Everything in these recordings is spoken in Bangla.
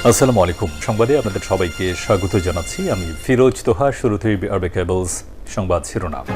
আসসালামু আলাইকুম। সংবাদে আপনাদের সবাইকে স্বাগত জানাচ্ছি। আমি ফিরোজ তোহা। শুরুতেই আরবে কেবলস সংবাদ শিরোনাম।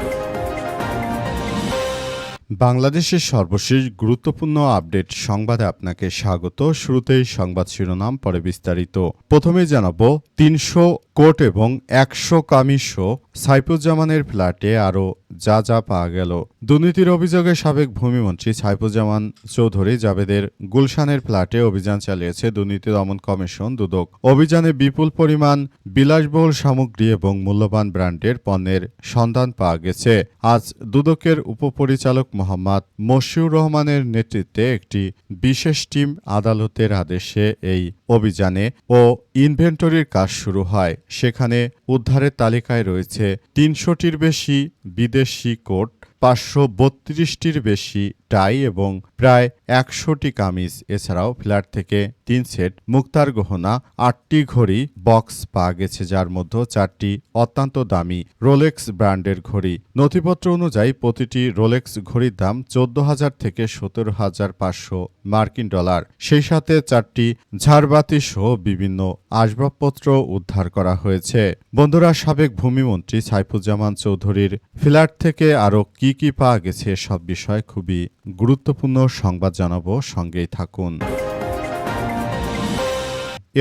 বাংলাদেশের সর্বশেষ গুরুত্বপূর্ণ আপডেট সংবাদে আপনাকে স্বাগত। শুরুতেই সংবাদ শিরোনাম, পরে বিস্তারিত। প্রথমে জানাবো ৩০০ কোট এবং ১০০ কামিজসহ সাইফুজ্জামানের ফ্ল্যাটে আরও যা যা পাওয়া গেল। দুর্নীতির অভিযোগে সাবেক ভূমিমন্ত্রী সাইফুজ্জামান চৌধুরী জাবেদের গুলশানের ফ্ল্যাটে অভিযান চালিয়েছে দুর্নীতি দমন কমিশন দুদক। অভিযানে বিপুল পরিমাণ বিলাসবহুল সামগ্রী এবং মূল্যবান ব্র্যান্ডের পণ্যের সন্ধান পাওয়া গেছে। আজ দুদকের উপপরিচালক মোহাম্মদ মশিউর রহমানের নেতৃত্বে একটি বিশেষ টিম আদালতের আদেশে এই অভিযানে ও ইনভেন্টরির কাজ শুরু হয়। সেখানে উদ্ধারের তালিকায় রয়েছে ৩০০টির বেশি বিদেশি কোট, ৫৩২টির বেশি টাই এবং প্রায় ১০০টি কামিজ। এছাড়াও ফ্ল্যাট থেকে ৩ সেট মুক্তার গহনা, ৮টি ঘড়ি বক্স পাওয়া গেছে, যার মধ্যে 4টি অত্যন্ত দামি রোলেক্স ব্র্যান্ডের ঘড়ি। নথিপত্র অনুযায়ী প্রতিটি রোলেক্স ঘড়ির দাম ১৪,০০০ থেকে ১৭,৫০০ মার্কিন ডলার। সেই সাথে 4টি ঝাড়বাতি সহ বিভিন্ন আসবাবপত্র উদ্ধার করা হয়েছে। বন্ধুরা, সাবেক ভূমিমন্ত্রী সাইফুজ্জামান চৌধুরীর ফ্ল্যাট থেকে আরও কি কি পাওয়া গেছে সব বিষয় খুবই গুরুত্বপূর্ণ সংবাদ জানাবো, সঙ্গেই থাকুন।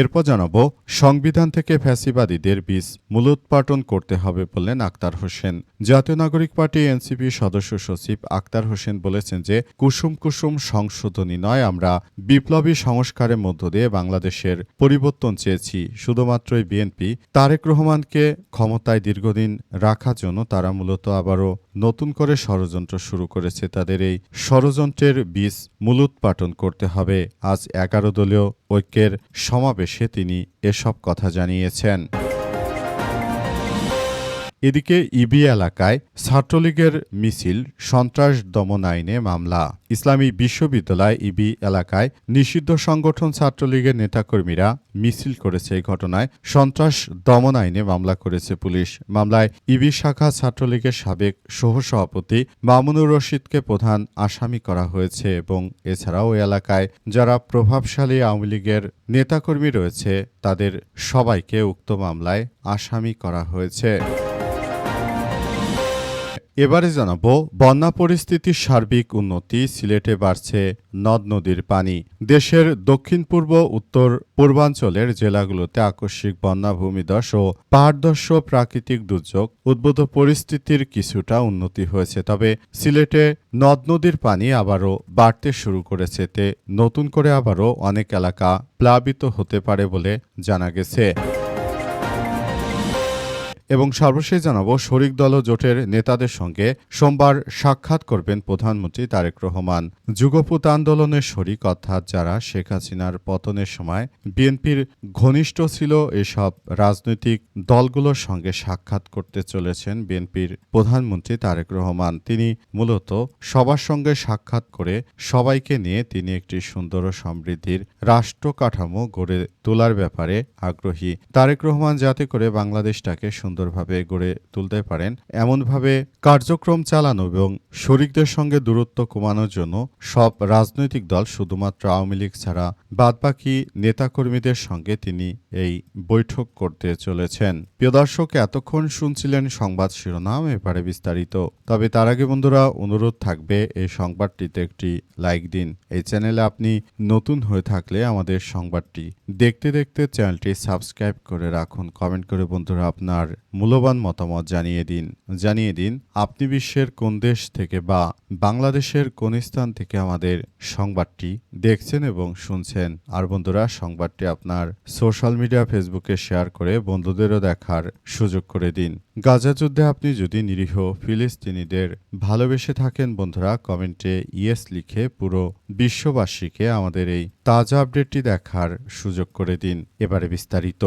এরপর জানাবো সংবিধান থেকে ফ্যাসিবাদীদের বীজ মূলোৎপাটন করতে হবে বললেন আক্তার হোসেন। জাতীয় নাগরিক পার্টি এনসিপি সদস্য সচিব আক্তার হোসেন বলেছেন যে কুসুম কুসুম সংশোধনী নয়, আমরা বিপ্লবী সংস্কারের মধ্য দিয়ে বাংলাদেশের পরিবর্তন চেয়েছি। শুধুমাত্রই বিএনপি তারেক রহমানকে ক্ষমতায় দীর্ঘদিন রাখার জন্য তারা মূলত আবারও নতুন করে ষড়যন্ত্র শুরু করেছে। তাদের এই ষড়যন্ত্রের বীজ মূলোৎপাটন করতে হবে। আজ 11 দলীয় ঐক্যের সমাবেশে তিনি এসব কথা জানিয়েছেন। এদিকে ইবি এলাকায় ছাত্রলীগের মিছিল, সন্ত্রাস দমন আইনে মামলা। ইসলামী বিশ্ববিদ্যালয় ইবি এলাকায় নিষিদ্ধ সংগঠন ছাত্রলীগের নেতাকর্মীরা মিছিল করেছে। এই ঘটনায় সন্ত্রাস দমন আইনে মামলা করেছে পুলিশ। মামলায় ইবি শাখা ছাত্রলীগের সাবেক সহসভাপতি মামুনুর রশিদকে প্রধান আসামি করা হয়েছে এবং এছাড়াও ওই এলাকায় যারা প্রভাবশালী আওয়ামী লীগের নেতাকর্মী রয়েছে তাদের সবাইকে উক্ত মামলায় আসামি করা হয়েছে। এবারে জানাবো বন্যা পরিস্থিতির সার্বিক উন্নতি। সিলেটে বাড়ছে নদ নদীর পানি। দেশের দক্ষিণ পূর্ব উত্তর পূর্বাঞ্চলের জেলাগুলোতে আকস্মিক বন্যা, ভূমিধস ও পাহাড়ধস প্রাকৃতিক দুর্যোগ উদ্ভূত পরিস্থিতির কিছুটা উন্নতি হয়েছে। তবে সিলেটে নদ নদীর পানি আবারও বাড়তে শুরু করেছে। এতে নতুন করে আবারও অনেক এলাকা প্লাবিত হতে পারে বলে জানা গেছে। এবং সর্বশেষ জানাবো শরিক দল ও জোটের নেতাদের সঙ্গে সোমবার সাক্ষাৎ করবেন প্রধানমন্ত্রী তারেক রহমান। যুগপৎ আন্দোলনের শরিক অর্থাৎ যারা শেখ হাসিনার পতনের সময় বিএনপির ঘনিষ্ঠ ছিল, এসব রাজনৈতিক দলগুলোর সঙ্গে সাক্ষাৎ করতে চলেছেন বিএনপির প্রধানমন্ত্রী তারেক রহমান। তিনি মূলত সবার সঙ্গে সাক্ষাৎ করে সবাইকে নিয়ে তিনি একটি সুন্দর ও সমৃদ্ধির রাষ্ট্র কাঠামো গড়ে তোলার ব্যাপারে আগ্রহী। তারেক রহমান যাতে করে বাংলাদেশটাকে সুন্দরভাবে গড়ে তুলতে পারেন এমনভাবে কার্যক্রম চালানো এবং শরিকদের সঙ্গে দূরত্ব কমানোর জন্য সব রাজনৈতিক দল শুধুমাত্র আওয়ামী লীগ ছাড়া বাদবাকি নেতাকর্মীদের সঙ্গে তিনি এই বৈঠক করতে চলেছেন। প্রিয় দর্শক, এতক্ষণ শুনছিলেন সংবাদ শিরোনাম, এবারে বিস্তারিত। তবে তার আগে বন্ধুরা অনুরোধ থাকবে এই সংবাদটিতে একটি লাইক দিন। এই চ্যানেলে আপনি নতুন হয়ে থাকলে আমাদের সংবাদটি দেখতে দেখতে চ্যানেলটি সাবস্ক্রাইব করে রাখুন। কমেন্ট করে বন্ধুরা আপনার মূল্যবান মতামত জানিয়ে দিন আপনি বিশ্বের কোন দেশ থেকে বা বাংলাদেশের কোন স্থান থেকে আমাদের সংবাদটি দেখছেন এবং শুনছেন। আর বন্ধুরা, সংবাদটি আপনার সোশ্যাল মিডিয়া ফেসবুকে শেয়ার করে বন্ধুদেরও দেখার সুযোগ করে দিন। গাজা যুদ্ধে আপনি যদি নিরীহ ফিলিস্তিনিদের ভালোবেসে থাকেন বন্ধুরা, কমেন্টে ইয়েস লিখে পুরো বিশ্ববাসীকে আমাদের এই তাজা আপডেটটি দেখার সুযোগ করে দিন। এবারে বিস্তারিত।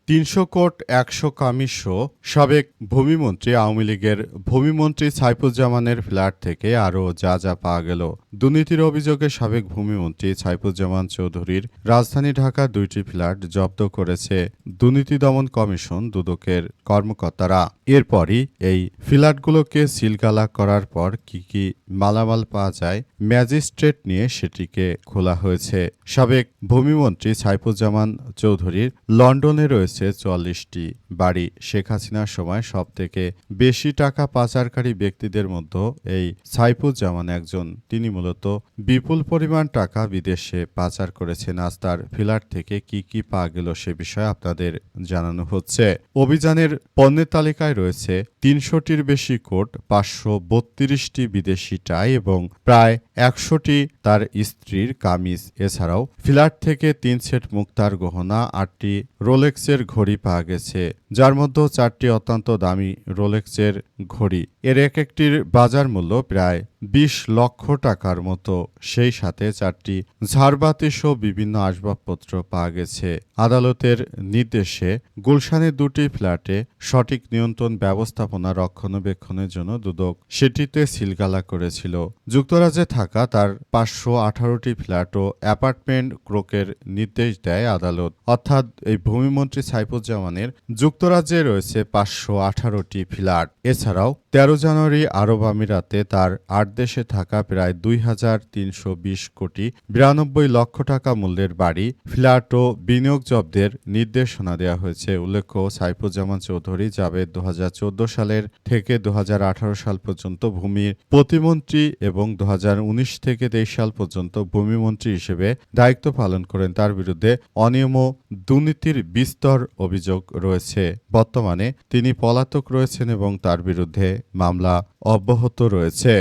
৩০০ কোট ১০০ কামিজসহ সাবেক ভূমিমন্ত্রী আওয়ামী লীগের ভূমিমন্ত্রী সাইফুজ্জামানের ফ্ল্যাট থেকে আরও যা যা পাওয়া গেল। দুর্নীতির অভিযোগে সাবেক ভূমিমন্ত্রী সাইফুজ্জামান চৌধুরীর রাজধানী ঢাকার ২টি ফ্ল্যাট জব্দ করেছে দুর্নীতি দমন কমিশন দুদকের কর্মকর্তারা। এরপরই এই ফ্ল্যাটগুলোকে সিলগালা করার পর কি মালামাল পাওয়া যায় ম্যাজিস্ট্রেট নিয়ে সেটিকে খোলা হয়েছে। সাবেক ভূমিমন্ত্রী সাইফুজ্জামান চৌধুরীর লন্ডনে রয়েছে ৪৪টি বাড়ি। শেখ হাসিনার সময় সবথেকে বেশি টাকা পাচারকারী ব্যক্তিদের মধ্যে এই সাইফুজ্জামান একজন। তিনি মূলত বিপুল পরিমাণ টাকা বিদেশে পাচার করেছেন। আজ তার ফ্ল্যাট থেকে কি পাওয়া গেল সে বিষয়ে আপনাদের জানানো হচ্ছে। অভিযানের পণ্যের তালিকায় রয়েছে ৩০০টির বেশি কোট, ৫৩২টি বিদেশি টাই এবং প্রায় ১০০টি তার স্ত্রীর কামিজ। এছাড়াও ফ্ল্যাট থেকে ৩ সেট মুক্তার গহনা, ৮টি রোলেক্সের ঘড়ি পাওয়া গেছে, যার মধ্যে 4টি অত্যন্ত দামি রোলেক্সের ঘড়ি। এর এক একটির বাজার মূল্য প্রায় ২০ লক্ষ টাকার মতো। সেই সাথে 4টি ঝাড়বাতি সহ বিভিন্ন আসবাবপত্র পাওয়া গেছে। আদালতের নির্দেশে গুলশানের 2টি ফ্ল্যাটে সঠিক নিয়ন্ত্রণ ব্যবস্থাপনা রক্ষণাবেক্ষণের জন্য দুদক সেটিতে সিলগালা করেছিল। যুক্তরাজ্যে থাকা তার ৫১৮টি ফ্ল্যাট ও অ্যাপার্টমেন্ট ক্রোকের নির্দেশ দেয় আদালত। অর্থাৎ এই ভূমিমন্ত্রী সাইফুজ্জামানের যুক্তরাজ্যে রয়েছে ৫১৮টি ফ্ল্যাট। এছাড়াও ১৩ জানুয়ারি আরব আমিরাতে তার ৮ দেশে থাকা প্রায় ২,৩২০ কোটি ৯২ লক্ষ টাকা মূল্যের বাড়ি, ফ্ল্যাট ও বিনিয়োগ জব্দের নির্দেশনা দেওয়া হয়েছে। উল্লেখ্য, সাইফুজ্জামান চৌধুরী জাবেদ ২০১৪ সালের থেকে ২০১৮ সাল পর্যন্ত ভূমির প্রতিমন্ত্রী এবং ২০১৯ থেকে ২৩ সাল পর্যন্ত ভূমিমন্ত্রী হিসেবে দায়িত্ব পালন করেন। তার বিরুদ্ধে অনিয়ম ও দুর্নীতির বিস্তর অভিযোগ রয়েছে। বর্তমানে তিনি পলাতক রয়েছেন এবং তার বিরুদ্ধে মামলা অব্যাহত রয়েছে।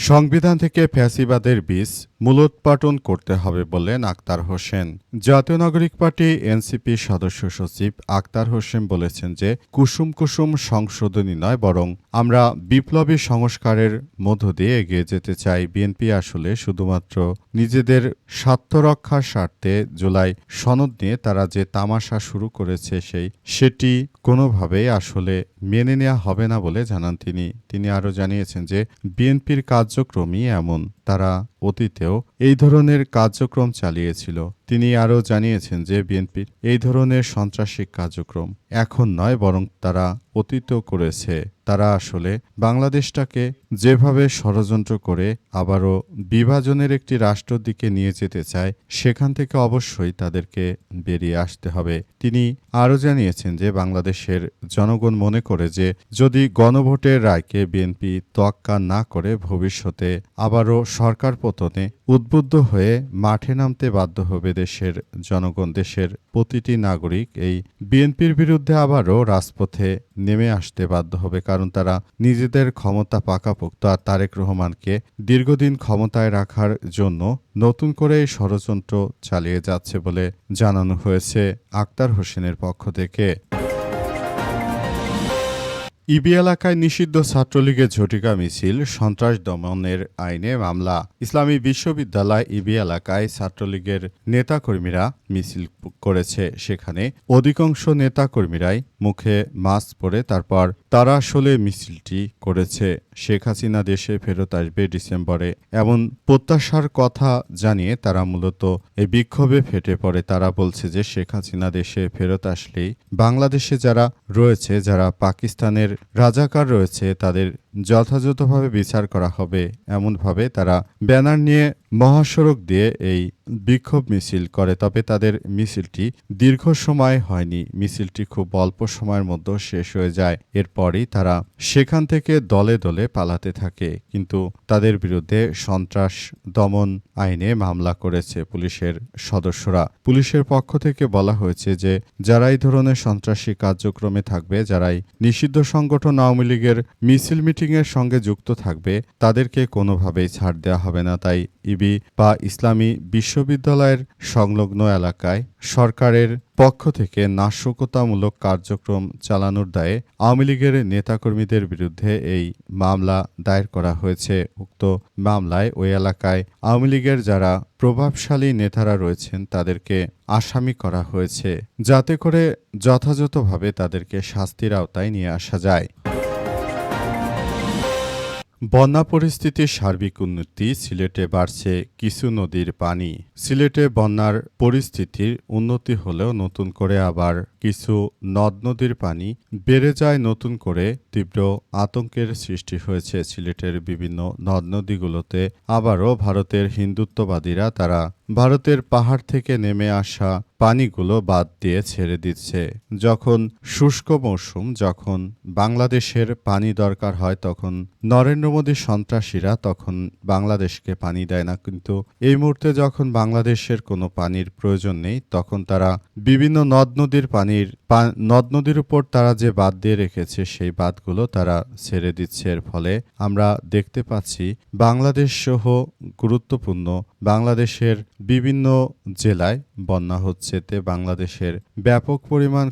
সংবিধান থেকে ফ্যাসিবাদের বীজ মূলোৎপাটন করতে হবে বললেন আক্তার হোসেন। জাতীয় নাগরিক পার্টি এনসিপি সদস্য সচিব আক্তার হোসেন বলেছেন যে কুসুম কুসুম সংশোধনী নয়, বরং আমরা বিপ্লবী সংস্কারের মধ্য দিয়ে এগিয়ে যেতে চাই। বিএনপি আসলে শুধুমাত্র নিজেদের স্বার্থ রক্ষার স্বার্থে জুলাই সনদ নিয়ে তারা যে তামাশা শুরু করেছে সেটি কোনোভাবেই আসলে মেনে নেওয়া হবে না বলে জানান তিনি। তিনি আরও জানিয়েছেন যে বিএনপির কার্যক্রমই এমন, তারা অতীতেও এই ধরনের কার্যক্রম চালিয়েছিল। তিনি আরও জানিয়েছেন যে বিএনপির এই ধরনের সন্ত্রাসী কার্যক্রম এখন নয়, বরং তারা অতীতেও করেছে। তারা আসলে বাংলাদেশটাকে যেভাবে ষড়যন্ত্র করে আবারও বিভাজনের একটি রাষ্ট্রের দিকে নিয়ে যেতে চায়, সেখান থেকে অবশ্যই তাদেরকে বেরিয়ে আসতে হবে। তিনি আরও জানিয়েছেন যে বাংলাদেশের জনগণ মনে করে যে যদি গণভোটের রায়কে বিএনপি তোয়াক্কা না করে ভবিষ্যতে আবারও সরকার পতনে উদ্বুদ্ধ হয়ে মাঠে নামতে বাধ্য হবে দেশের জনগণ। দেশের প্রতিটি নাগরিক এই বিএনপির বিরুদ্ধে আবারও রাজপথে নেমে আসতে বাধ্য হবে, কারণ তারা নিজেদের ক্ষমতা পাকাপোক্ত আর তারেক রহমানকে দীর্ঘদিন ক্ষমতায় রাখার জন্য নতুন করে এই ষড়যন্ত্র চালিয়ে যাচ্ছে বলে জানানো হয়েছে আক্তার হোসেনের পক্ষ থেকে। ইবি এলাকায় নিষিদ্ধ ছাত্রলীগের ঝটিকা মিছিল, সন্ত্রাস দমনের আইনে মামলা। ইসলামী বিশ্ববিদ্যালয় ইবি এলাকায় ছাত্রলীগের নেতাকর্মীরা মিছিল করেছে। সেখানে অধিকাংশ নেতাকর্মীরাই মুখে মাস্ক পরে তারপর তারা আসলে মিছিলটি করেছে। শেখ হাসিনা দেশে ফেরত আসবে ডিসেম্বরে, এমন প্রত্যাশার কথা জানিয়ে তারা মূলত এই বিক্ষোভে ফেটে পড়ে। তারা বলছে যে শেখ হাসিনা দেশে ফেরত আসলেই বাংলাদেশে যারা রয়েছে, যারা পাকিস্তানের রাজাকার রয়েছে, তাদের যথাযথভাবে বিচার করা হবে। এমনভাবে তারা ব্যানার নিয়ে মহাসড়ক দিয়ে এই বিক্ষোভ মিছিল করে। তবে তাদের মিছিলটি দীর্ঘ সময় হয়নি, মিছিলটি খুব অল্প সময়ের মধ্যে শেষ হয়ে যায়। এরপরই তারা সেখান থেকে দলে দলে পালাতে থাকে। কিন্তু তাদের বিরুদ্ধে সন্ত্রাস দমন আইনে মামলা করেছে পুলিশের সদস্যরা। পুলিশের পক্ষ থেকে বলা হয়েছে যে যারা এই ধরনের সন্ত্রাসী কার্যক্রমে থাকবে, যারাই নিষিদ্ধ সংগঠন আওয়ামী লীগের মিছিল মিটিং মিটিংয়ের সঙ্গে যুক্ত থাকবে তাদেরকে কোনোভাবেই ছাড় দেওয়া হবে না। তাই ইবি বা ইসলামী বিশ্ববিদ্যালয়ের সংলগ্ন এলাকায় সরকারের পক্ষ থেকে নাশকতামূলক কার্যক্রম চালানোর দায়ে আওয়ামী লীগের নেতাকর্মীদের বিরুদ্ধে এই মামলা দায়ের করা হয়েছে। উক্ত মামলায় ওই এলাকায় আওয়ামী লীগের যারা প্রভাবশালী নেতারা রয়েছেন তাদেরকে আসামি করা হয়েছে, যাতে করে যথাযথভাবে তাদেরকে শাস্তির আওতায় নিয়ে আসা যায়। বন্যা পরিস্থিতির সার্বিক উন্নতি, সিলেটে বাড়ছে কিছু নদীর পানি। সিলেটে বন্যার পরিস্থিতির উন্নতি হলেও নতুন করে আবার কিছু নদ নদীর পানি বেড়ে যায়, নতুন করে তীব্র আতঙ্কের সৃষ্টি হয়েছে সিলেটের বিভিন্ন নদ নদীগুলোতে। আবারও ভারতের হিন্দুত্ববাদীরা তারা ভারতের পাহাড় থেকে নেমে আসা পানিগুলো বাদ দিয়ে ছেড়ে দিচ্ছে। যখন শুষ্ক মৌসুম, যখন বাংলাদেশের পানি দরকার হয়, তখন নরেন্দ্র মোদী সন্ত্রাসীরা তখন বাংলাদেশকে পানি দেয় না। কিন্তু এই মুহূর্তে যখন বাংলাদেশের কোনো পানির প্রয়োজন নেই, তখন তারা বিভিন্ন নদ নদীর উপর তারা যে বাঁধ দিয়ে রেখেছে সেই বাঁধগুলো তারা ছেড়ে দিচ্ছে। এর ফলে আমরা দেখতে পাচ্ছি বাংলাদেশ সহ গুরুত্বপূর্ণ বাংলাদেশের বিভিন্ন জেলায় বন্যা হচ্ছে, তে বাংলাদেশের ব্যাপক পরিমাণ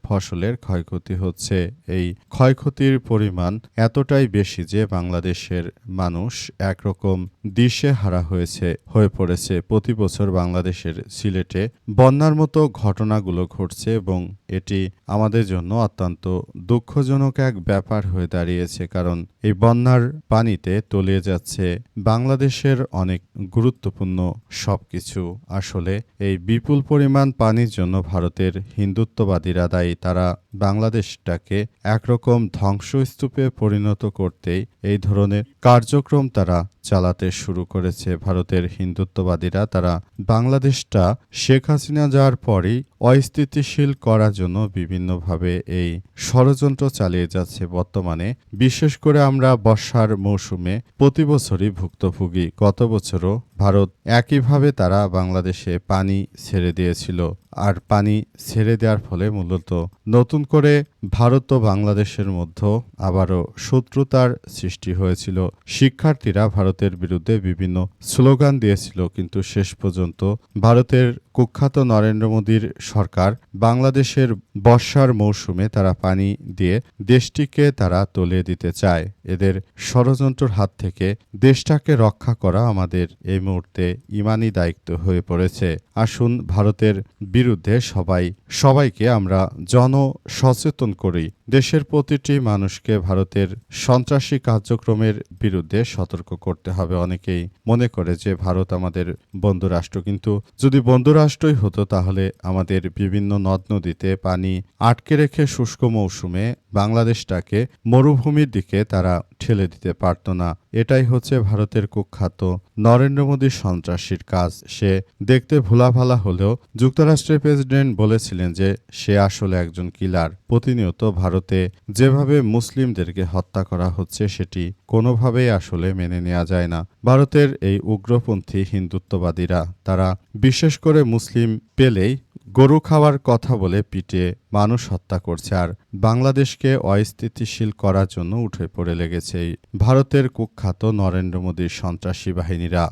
ফসলের ক্ষয়ক্ষতি হচ্ছে। এই ক্ষয়ক্ষতির পরিমাণ এতটাই বেশি যে বাংলাদেশের মানুষ একরকম দিশেহারা হয়ে পড়েছে। প্রতি বছর বাংলাদেশের সিলেটে বন্যার মতো ঘটনাগুলো ঘটছে এবং এটি আমাদের জন্য অত্যন্ত দুঃখজনক এক ব্যাপার হয়ে দাঁড়িয়েছে, কারণ এই বন্যার পানিতে তলিয়ে যাচ্ছে বাংলাদেশের অনেক গুরুত্বপূর্ণ সবকিছু। আসলে এই বিপুল পরিমাণ পানির জন্য ভারতের হিন্দুত্ববাদীরা দায়ী। তারা বাংলাদেশটাকে একরকম ধ্বংসস্তূপে পরিণত করতেই এই ধরনের কার্যক্রম তারা চালাতে শুরু করেছে। ভারতের হিন্দুত্ববাদীরা তারা বাংলাদেশটা শেখ হাসিনা যাওয়ার পরই অস্থিতিশীল করার জন্য বিভিন্নভাবে এই ষড়যন্ত্র চালিয়ে যাচ্ছে। বর্তমানে বিশেষ করে আমরা বর্ষার মৌসুমে প্রতি বছরই ভুক্তভোগী। গত বছরও ভারত একইভাবে তারা বাংলাদেশে পানি ছেড়ে দিয়েছিল, আর পানি ছেড়ে দেওয়ার ফলে মূলত নতুন করে ভারত ও বাংলাদেশের মধ্যে আবারও শত্রুতার সৃষ্টি হয়েছিল। শিক্ষার্থীরা ভারতের বিরুদ্ধে বিভিন্ন স্লোগান দিয়েছিল, কিন্তু শেষ পর্যন্ত ভারতের কুখ্যাত নরেন্দ্র মোদীর সরকার বাংলাদেশের বর্ষার মৌসুমে তারা পানি দিয়ে দেশটিকে তারা তলিয়ে দিতে চায়। এদের ষড়যন্ত্রের হাত থেকে দেশটাকে রক্ষা করা আমাদের এই মুহূর্তে ইমানি দায়িত্ব হয়ে পড়েছে। আসুন ভারতের বিরুদ্ধে সবাইকে আমরা জনসচেতন করি। দেশের প্রতিটি মানুষকে ভারতের সন্ত্রাসী কার্যক্রমের বিরুদ্ধে সতর্ক করতে হবে। অনেকেই মনে করে যে ভারত আমাদের বন্ধুরাষ্ট্র, কিন্তু যদি বন্ধুরাষ্ট্রই হতো তাহলে আমাদের বিভিন্ন নদ নদীতে পানি আটকে রেখে শুষ্ক মৌসুমে বাংলাদেশটাকে মরুভূমির দিকে তারা ঠেলে দিতে পারত না। এটাই হচ্ছে ভারতের কুখ্যাত নরেন্দ্র মোদীর সন্ত্রাসীর কাজ। সে দেখতে ভোলাভালা হলেও যুক্তরাষ্ট্রের প্রেসিডেন্ট বলেছিলেন যে সে আসলে একজন কিলার। প্রতিনিয়ত ভারতে যেভাবে মুসলিমদেরকে হত্যা করা হচ্ছে সেটি কোনোভাবেই আসলে মেনে নেওয়া যায় না। ভারতের এই উগ্রপন্থী হিন্দুত্ববাদীরা তারা বিশেষ করে মুসলিম পেলেই গরু খাওয়ার কথা বলে পিটিয়ে মানুষ হত্যা করছে, আর বাংলাদেশকে অস্থিতিশীল করার জন্য উঠে পড়ে লেগেছে এই ভারতের কুখ্যাত নরেন্দ্র মোদীর সন্ত্রাসী বাহিনীরা।